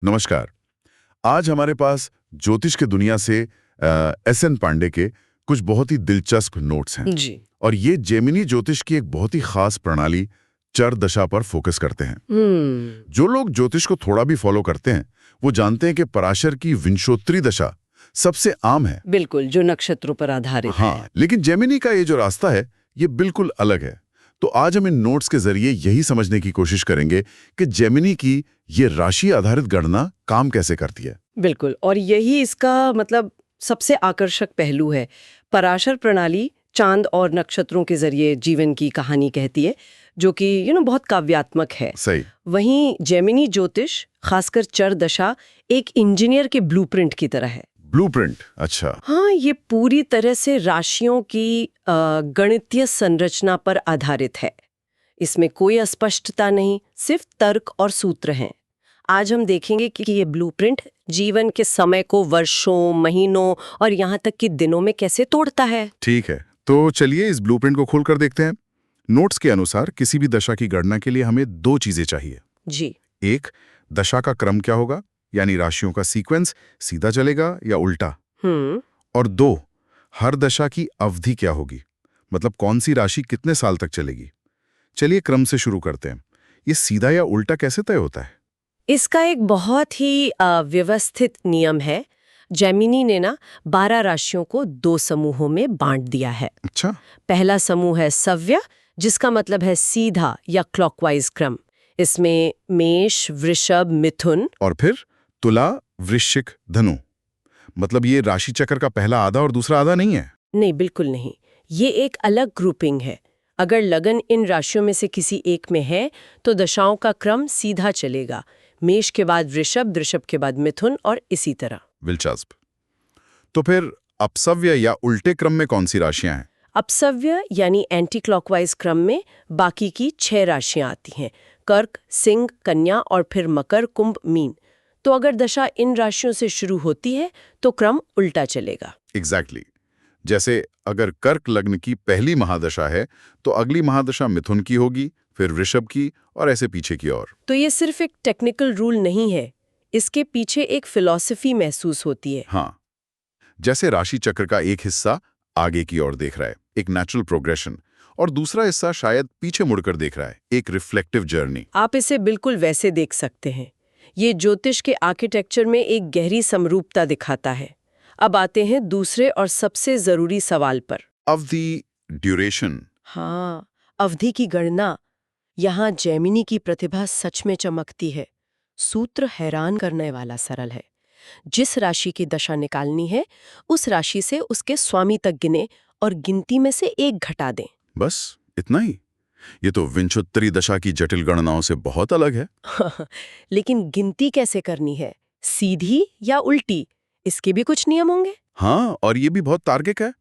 नमस्कार। आज हमारे पास ज्योतिष के दुनिया से एस.एन. पांडे के कुछ बहुत ही दिलचस्प नोट्स हैं जी। और ये जेमिनी ज्योतिष की एक बहुत ही खास प्रणाली चर दशा पर फोकस करते हैं। जो लोग ज्योतिष को थोड़ा भी फॉलो करते हैं वो जानते हैं कि पराशर की विंशोत्तरी दशा सबसे आम है। बिल्कुल, जो नक्षत्रों पर आधारित है। हाँ, लेकिन जेमिनी का ये जो रास्ता है ये बिल्कुल अलग है। तो आज हम इन नोट्स के जरिए यही समझने की कोशिश करेंगे कि जेमिनी की ये राशि आधारित गणना काम कैसे करती है। बिल्कुल, और यही इसका मतलब सबसे आकर्षक पहलू है। पराशर प्रणाली चांद और नक्षत्रों के जरिए जीवन की कहानी कहती है, जो कि बहुत काव्यात्मक है। सही। वहीं जेमिनी ज्योतिष, खासकर चर दशा, एक इंजीनियर के ब्लूप्रिंट की तरह है। ब्लूप्रिंट, अच्छा। हाँ, ये पूरी तरह से राशियों की गणितीय संरचना पर आधारित है। इसमें कोई अस्पष्टता नहीं, सिर्फ तर्क और सूत्र हैं। आज हम देखेंगे कि ये ब्लूप्रिंट जीवन के समय को वर्षों, महीनों और यहाँ तक कि दिनों में कैसे तोड़ता है। ठीक है, तो चलिए इस ब्लूप्रिंट को खोलकर देखते हैं। नोट्स के अनुसार किसी भी दशा की गणना के लिए हमें दो चीजें चाहिए। जी। एक, दशा का क्रम क्या होगा, यानी राशियों का सीक्वेंस सीधा चलेगा या उल्टा। और दो, हर दशा की अवधि क्या होगी, मतलब कौन सी राशि कितने साल तक चलेगी। चलिए क्रम से शुरू करते हैं। ये सीधा या उल्टा कैसे तय होता है? इसका एक बहुत ही व्यवस्थित नियम है। जेमिनी ने 12 राशियों को 2 समूहों में बांट दिया है। अच्छा। पहला समूह है सव्य, जिसका मतलब है सीधा या क्लॉकवाइज क्रम। इसमें मेष, वृषभ, मिथुन। और फिर तुला, वृश्चिक, धनु। मतलब ये राशि चक्र का पहला आधा और दूसरा आधा नहीं है? नहीं, बिल्कुल नहीं। ये एक अलग ग्रुपिंग है। अगर लगन इन राशियों में से किसी एक में है तो दशाओं का क्रम सीधा चलेगा। मेष के बाद वृषभ, वृषभ के बाद मिथुन और इसी तरह। दिलचस्प। तो फिर अपसव्य या उल्टे क्रम में कौन सी राशियां हैं? अपसव्य यानी एंटी क्लॉकवाइज क्रम में बाकी की 6 राशियां आती हैं: कर्क, सिंह, कन्या और फिर मकर, कुंभ, मीन। तो अगर दशा इन राशियों से शुरू होती है तो क्रम उल्टा चलेगा। एग्जैक्टली। जैसे अगर कर्क लग्न की पहली महादशा है तो अगली महादशा मिथुन की होगी, फिर वृषभ की और ऐसे पीछे की ओर। तो ये सिर्फ एक टेक्निकल रूल नहीं है, इसके पीछे एक फिलॉसफी महसूस होती है। हाँ, जैसे राशि चक्र का एक हिस्सा आगे की ओर देख रहा है, एक नेचुरल प्रोग्रेशन, और दूसरा हिस्सा शायद पीछे मुड़कर देख रहा है, एक रिफ्लेक्टिव जर्नी। आप इसे बिल्कुल वैसे देख सकते हैं। ये ज्योतिष के आर्किटेक्चर में एक गहरी समरूपता दिखाता है। अब आते हैं दूसरे और सबसे जरूरी सवाल पर। अवधि, ड्यूरेशन। हाँ, अवधि की गणना। यहाँ जेमिनी की प्रतिभा सच में चमकती है। सूत्र हैरान करने वाला सरल है। जिस राशि की दशा निकालनी है उस राशि से उसके स्वामी तक गिने और गिनती में से 1 घटा दें। बस इतना ही? ये तो विंशोत्तरी दशा की जटिल गणनाओं से बहुत अलग है। लेकिन गिनती कैसे करनी है, सीधी या उल्टी, इसके भी कुछ नियम होंगे। हाँ, और ये भी बहुत तार्किक है।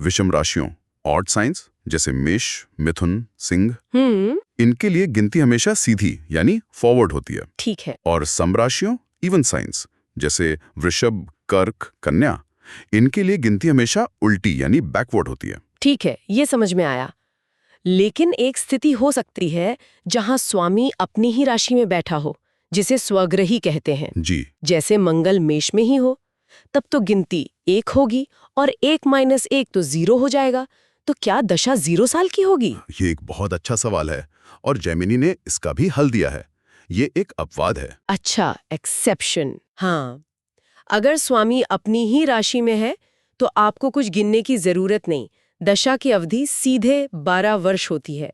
विषम राशियों, ऑड साइंस, जैसे मेष, मिथुन, सिंह, इनके लिए गिनती हमेशा सीधी यानी फॉरवर्ड होती है। ठीक है। और सम राशियों, इवन साइंस, जैसे वृषभ, कर्क, कन्या, इनके लिए गिनती हमेशा उल्टी यानी बैकवर्ड होती है। ठीक है, ये समझ में आया। लेकिन एक स्थिति हो सकती है जहां स्वामी अपनी ही राशि में बैठा हो, जिसे स्वग्रही कहते हैं। जी। जैसे मंगल मेष में ही हो, तब तो गिनती 1 होगी और 1 - 1 तो 0 हो जाएगा। तो क्या दशा 0 साल की होगी? ये एक बहुत अच्छा सवाल है और जेमिनी ने इसका भी हल दिया है। ये एक अपवाद है। अच्छा, एक्सेप्शन। हाँ, अगर स्वामी अपनी ही राशि में है तो आपको कुछ गिनने की जरूरत नहीं। दशा की अवधि सीधे 12 वर्ष होती है।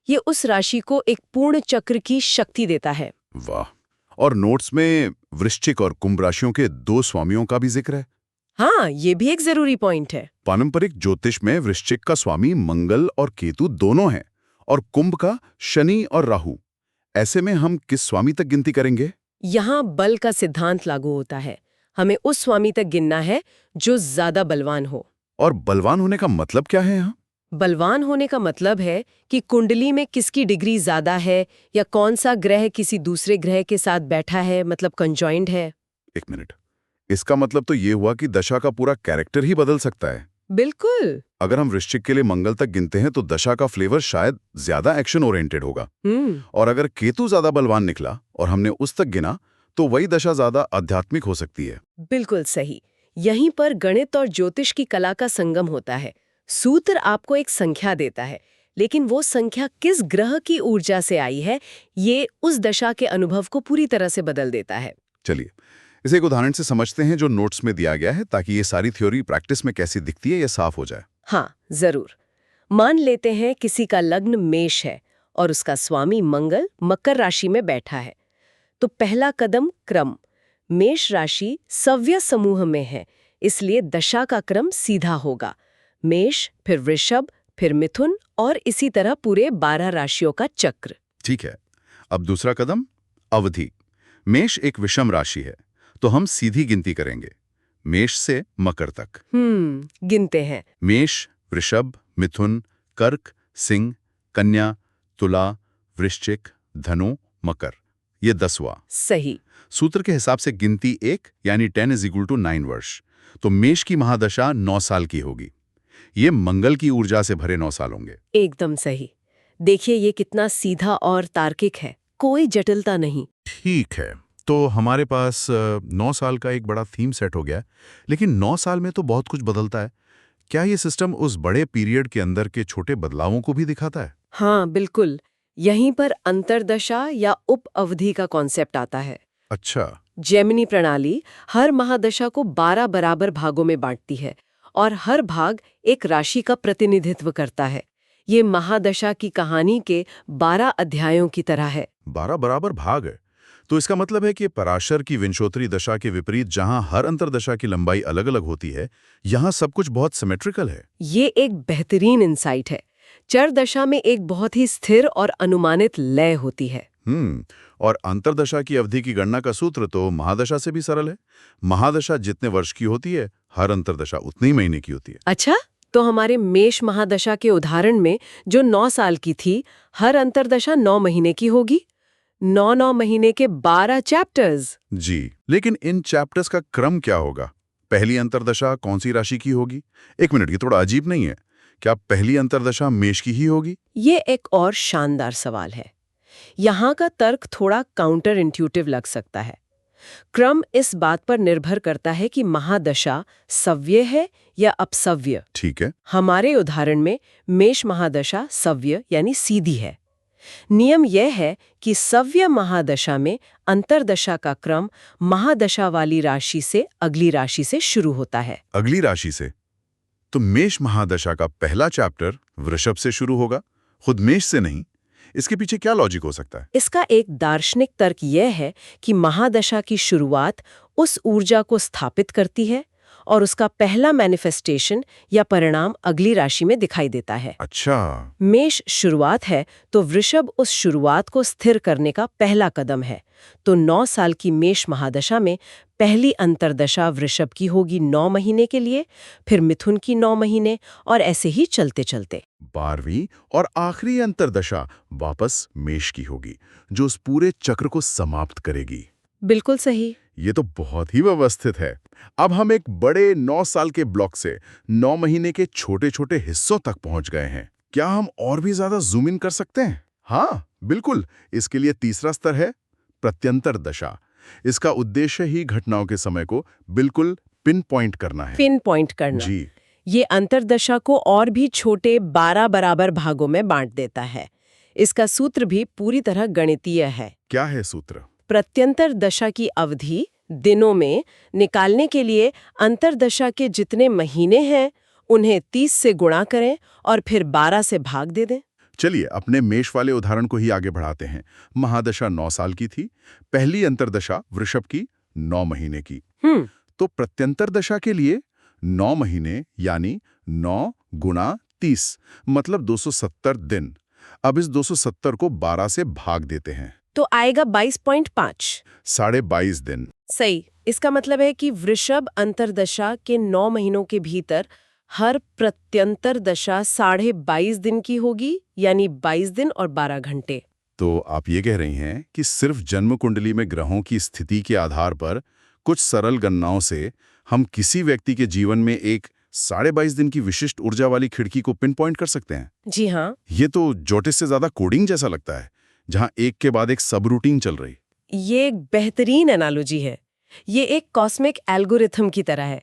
ये उस राशि को एक पूर्ण चक्र की शक्ति देता है। वाह। और नोट्स में वृश्चिक और कुंभ राशियों के 2 स्वामियों का भी जिक्र है। हाँ, ये भी एक जरूरी पॉइंट है। पारंपरिक ज्योतिष में वृश्चिक का स्वामी मंगल और केतु दोनों हैं और कुंभ का शनि और राहु। ऐसे में हम किस स्वामी तक गिनती करेंगे? यहाँ बल का सिद्धांत लागू होता है। हमें उस स्वामी तक गिनना है जो ज्यादा बलवान हो। और बलवान होने का मतलब क्या है यहाँ? बलवान होने का मतलब है कि कुंडली में किसकी डिग्री ज्यादा है या कौन सा ग्रह किसी दूसरे ग्रह के साथ बैठा है, मतलब कंजॉइंड है। एक मिनट, इसका मतलब तो ये हुआ कि दशा का पूरा कैरेक्टर ही बदल सकता है। बिल्कुल। अगर हम वृश्चिक के लिए मंगल तक गिनते हैं तो दशा का फ्लेवर शायद ज्यादा एक्शन ओरिएंटेड होगा। और अगर केतु ज्यादा बलवान निकला और हमने उस तक गिना तो वही दशा ज्यादा आध्यात्मिक हो सकती है। बिल्कुल सही। यहीं पर गणित और ज्योतिष की कला का संगम होता है। सूत्र आपको एक संख्या देता है, लेकिन वो संख्या किस ग्रह की ऊर्जा से आई है, ये उस दशा के अनुभव को पूरी तरह से बदल देता है। चलिए इसे एक उदाहरण से समझते हैं जो नोट्स में दिया गया है, ताकि ये सारी थ्योरी प्रैक्टिस में कैसी दिखती है ये साफ हो जाए। हाँ, जरूर। मान लेते हैं किसी का लग्न मेष है और उसका स्वामी मंगल मकर राशि में बैठा है। तो पहला कदम क्रम। मेष राशि सव्य समूह में है, इसलिए दशा का क्रम सीधा होगा। मेष, फिर वृषभ, फिर मिथुन और इसी तरह पूरे 12 राशियों का चक्र। ठीक है। अब दूसरा कदम अवधि। मेष एक विषम राशि है, तो हम सीधी गिनती करेंगे, मेष से मकर तक। गिनते हैं। मेष, वृषभ, मिथुन, कर्क, सिंह, कन्या, तुला, वृश्चिक, धनु, मकर। ये 10वां। सही। सूत्र के हिसाब से गिनती 1 यानी 10 = 9 वर्ष। तो मेष की महादशा 9 साल की होगी। ये मंगल की ऊर्जा से भरे 9 साल होंगे। एकदम सही। देखिए ये कितना सीधा और तार्किक है, कोई जटिलता नहीं। ठीक है, तो हमारे पास 9 साल का एक बड़ा थीम सेट हो गया है, लेकिन 9 साल में तो बहुत कुछ बदलता है। क्या ये सिस्टम उस बड़े पीरियड के अंदर के छोटे बदलावों को भी दिखाता है? हाँ, बिल्कुल। यहीं पर अंतर्दशा या उप अवधि का कॉन्सेप्ट आता है। अच्छा। जेमिनी प्रणाली हर महादशा को 12 बराबर भागों में बांटती है और हर भाग एक राशि का प्रतिनिधित्व करता है। ये महादशा की कहानी के 12 अध्यायों की तरह है। 12 बराबर भाग है, तो इसका मतलब है कि पराशर की विंशोत्तरी दशा के विपरीत जहां हर अंतर्दशा की लंबाई अलग-अलग होती है, यहां सब कुछ बहुत सिमेट्रिकल है। ये एक बेहतरीन इंसाइट है। चर दशा में एक बहुत ही स्थिर और अनुमानित लय होती है। और अंतर्दशा की अवधि की गणना का सूत्र तो महादशा से भी सरल है। महादशा जितने वर्ष की होती है, हर अंतर्दशा उतने ही महीने की होती है। अच्छा, तो हमारे मेष महादशा के उदाहरण में जो 9 साल की थी, हर अंतर्दशा 9 महीने की होगी। 9 महीने के 12 चैप्टर्स। जी, लेकिन इन चैप्टर्स का क्रम क्या होगा? पहली अंतर्दशा कौन सी राशि की होगी? एक मिनट, ये थोड़ा अजीब नहीं है? क्या पहली अंतर्दशा मेष की ही होगी? ये एक और शानदार सवाल है। यहाँ का तर्क थोड़ा काउंटर इंट्यूटिव लग सकता है। क्रम इस बात पर निर्भर करता है कि महादशा सव्य है या अपसव्य। ठीक है। हमारे उदाहरण में मेष महादशा सव्य यानी सीधी है। नियम यह है कि सव्य महादशा में अंतर्दशा का क्रम महादशा वाली राशि से अगली राशि से शुरू होता है। अगली राशि से? तो मेष महादशा का पहला चैप्टर वृषभ से शुरू होगा, खुद मेष से नहीं। इसके पीछे क्या लॉजिक हो सकता है? इसका एक दार्शनिक तर्क यह है कि महादशा की शुरुआत उस ऊर्जा को स्थापित करती है और उसका पहला मैनिफेस्टेशन या परिणाम अगली राशि में दिखाई देता है। अच्छा। मेष शुरुआत है तो वृषभ उस शुरुआत को स्थिर करने का पहला कदम है। तो 9 साल की मेष महादशा में पहली अंतर्दशा वृषभ की होगी 9 महीने के लिए, फिर मिथुन की 9 महीने और ऐसे ही चलते चलते 12वीं और आखिरी अंतर्दशा वापस मेष की होगी, जो उस पूरे चक्र को समाप्त करेगी। बिल्कुल सही। ये तो बहुत ही व्यवस्थित है। अब हम एक बड़े 9 साल के ब्लॉक से 9 महीने के छोटे-छोटे हिस्सों तक पहुंच गए हैं। क्या हम और भी ज्यादा जूम इन कर सकते हैं? हाँ, बिल्कुल। इसके लिए तीसरा स्तर है प्रत्यंतर दशा। इसका उद्देश्य ही घटनाओं के समय को बिल्कुल पिन पॉइंट करना है। पिन पॉइंट करना। जी। ये अंतर्दशा को और भी छोटे 12 बराबर भागों में बांट देता है। इसका सूत्र भी पूरी तरह गणितीय है। क्या है सूत्र? प्रत्यंतर दशा की अवधि दिनों में निकालने के लिए अंतर्दशा के जितने महीने हैं उन्हें 30 से गुणा करें और फिर 12 से भाग दे दें। चलिए अपने मेष वाले उदाहरण को ही आगे बढ़ाते हैं। महादशा 9 साल की थी, पहली अंतर्दशा वृषभ की 9 महीने की। तो प्रत्यंतर दशा के लिए 9 महीने यानी 9 गुणा 30 मतलब 270 दिन। अब इस 270 को 12 से भाग देते हैं तो आएगा 22.5। 22.5 दिन। सही। इसका मतलब है कि वृषभ अंतर्दशा के 9 महीनों के भीतर हर प्रत्यंतर दशा 22.5 दिन की होगी, यानी 22 दिन और 12 घंटे। तो आप ये कह रही हैं कि सिर्फ जन्म कुंडली में ग्रहों की स्थिति के आधार पर कुछ सरल गणनाओं से हम किसी व्यक्ति के जीवन में एक 22.5 दिन की विशिष्ट ऊर्जा वाली खिड़की को पिन पॉइंट कर सकते हैं? जी हाँ। ये तो ज्योतिष से ज्यादा कोडिंग जैसा लगता है, जहां एक के बाद एक सब रूटीन चल रही। ये एक बेहतरीन एनालॉजी है। ये एक कॉस्मिक एल्गोरिथम की तरह है।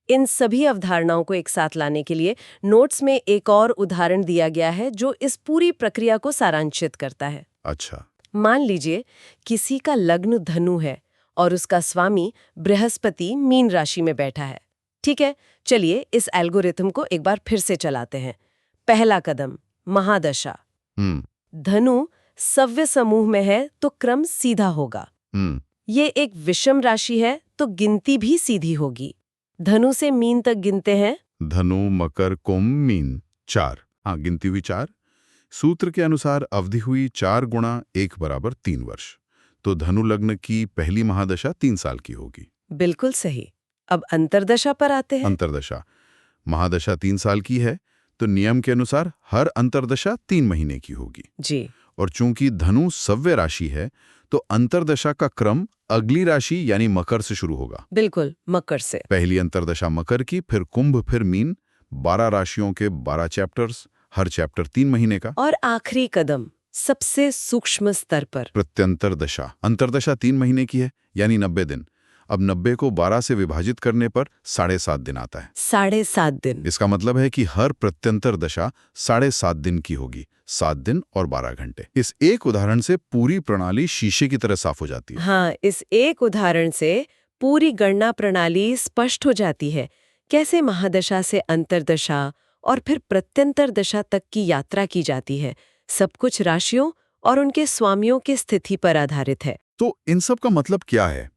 इन सभी अवधारणाओं को एक साथ लाने के लिए नोट्स में एक और उदाहरण दिया गया है जो इस पूरी प्रक्रिया को सारांशित करता है। अच्छा। मान लीजिए किसी का लग्न धनु है और उसका स्वामी बृहस्पति मीन राशि में बैठा है। ठीक है, चलिए इस एल्गोरिथम को एक बार फिर से चलाते हैं। पहला कदम, महादशा। धनु सव्य समूह में है तो क्रम सीधा होगा। ये एक विषम राशि है तो गिनती भी सीधी होगी। धनु से मीन तक गिनते हैं। धनु, मकर, कुंभ, मीन, 4। हाँ, गिनती हुई 4। सूत्र के अनुसार अवधि हुई 4 गुणा 1 बराबर 3 वर्ष। तो धनु लग्न की पहली महादशा 3 साल की होगी। बिल्कुल सही। अब अंतर्दशा पर आते हैं। अंतर्दशा। महादशा 3 साल की है तो नियम के अनुसार हर अंतर्दशा 3 महीने की होगी। जी। और चूंकि धनु सव्य राशि है तो अंतर्दशा का क्रम अगली राशि यानी मकर से शुरू होगा। बिल्कुल, मकर से। पहली अंतर्दशा मकर की, फिर कुंभ, फिर मीन। 12 राशियों के 12 चैप्टर्स, हर चैप्टर 3 महीने का। और आखिरी कदम सबसे सूक्ष्म स्तर पर प्रत्यंतर दशा। अंतर्दशा 3 महीने की है यानी 90 दिन। अब 90 को 12 से विभाजित करने पर 7.5 दिन आता है। 7.5 दिन। इसका मतलब है कि हर प्रत्यंतर दशा 7.5 दिन की होगी। 7 दिन और 12 घंटे। इस एक उदाहरण से पूरी प्रणाली शीशे की तरह साफ हो जाती है। हाँ, इस एक उदाहरण से पूरी गणना प्रणाली स्पष्ट हो जाती है। कैसे महादशा से अंतर्दशा और फिर प्रत्यंतर दशा तक की यात्रा की जाती है। सब कुछ राशियों और उनके स्वामियों की स्थिति पर आधारित है। तो इन सब का मतलब क्या है?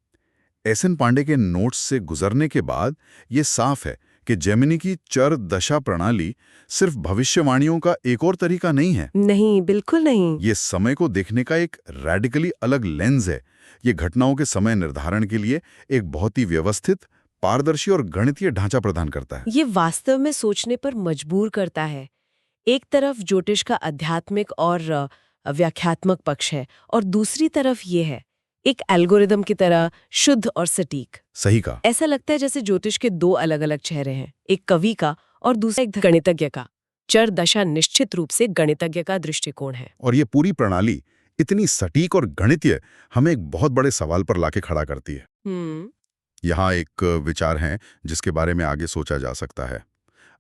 एस.एन. पांडे के नोट्स से गुजरने के बाद ये साफ है कि जेमिनी की चर दशा प्रणाली सिर्फ भविष्यवाणियों का एक और तरीका नहीं है। नहीं, बिल्कुल नहीं। ये समय को देखने का एक रेडिकली अलग लेंस है। ये घटनाओं के समय निर्धारण के लिए एक बहुत ही व्यवस्थित, पारदर्शी और गणितीय ढांचा प्रदान करता है। ये वास्तव में सोचने पर मजबूर करता है। एक तरफ ज्योतिष का आध्यात्मिक और व्याख्यात्मक पक्ष है और दूसरी तरफ ये है एक एल्गोरिदम की तरह शुद्ध और सटीक। सही कहा। ऐसा लगता है जैसे ज्योतिष के 2 अलग-अलग चेहरे हैं, एक कवि का और दूसरा एक गणितज्ञ का। चर दशा निश्चित रूप से गणितज्ञ का दृष्टिकोण है। और ये पूरी प्रणाली इतनी सटीक और गणितीय हमें एक बहुत बड़े सवाल पर लाके खड़ा करती है। यहाँ एक विचार है जिसके बारे में आगे सोचा जा सकता है।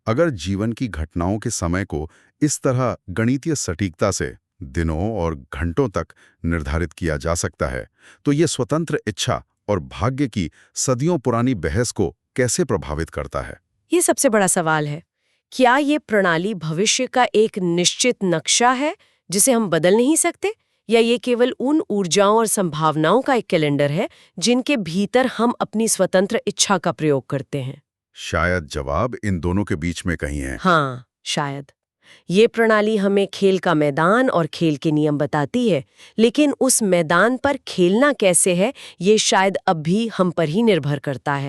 अगर जीवन की घटनाओं के समय को इस तरह गणितीय सटीकता से दिनों और घंटों तक निर्धारित किया जा सकता है तो ये स्वतंत्र इच्छा और भाग्य की सदियों पुरानी बहस को कैसे प्रभावित करता है? ये सबसे बड़ा सवाल है। क्या ये प्रणाली भविष्य का एक निश्चित नक्शा है जिसे हम बदल नहीं सकते, या ये केवल उन ऊर्जाओं और संभावनाओं का एक कैलेंडर है जिनके भीतर हम अपनी स्वतंत्र इच्छा का प्रयोग करते हैं? शायद जवाब इन दोनों के बीच में कहीं है। हाँ, शायद। ये प्रणाली हमें खेल का मैदान और खेल के नियम बताती है, लेकिन उस मैदान पर खेलना कैसे है ये शायद अब भी हम पर ही निर्भर करता है।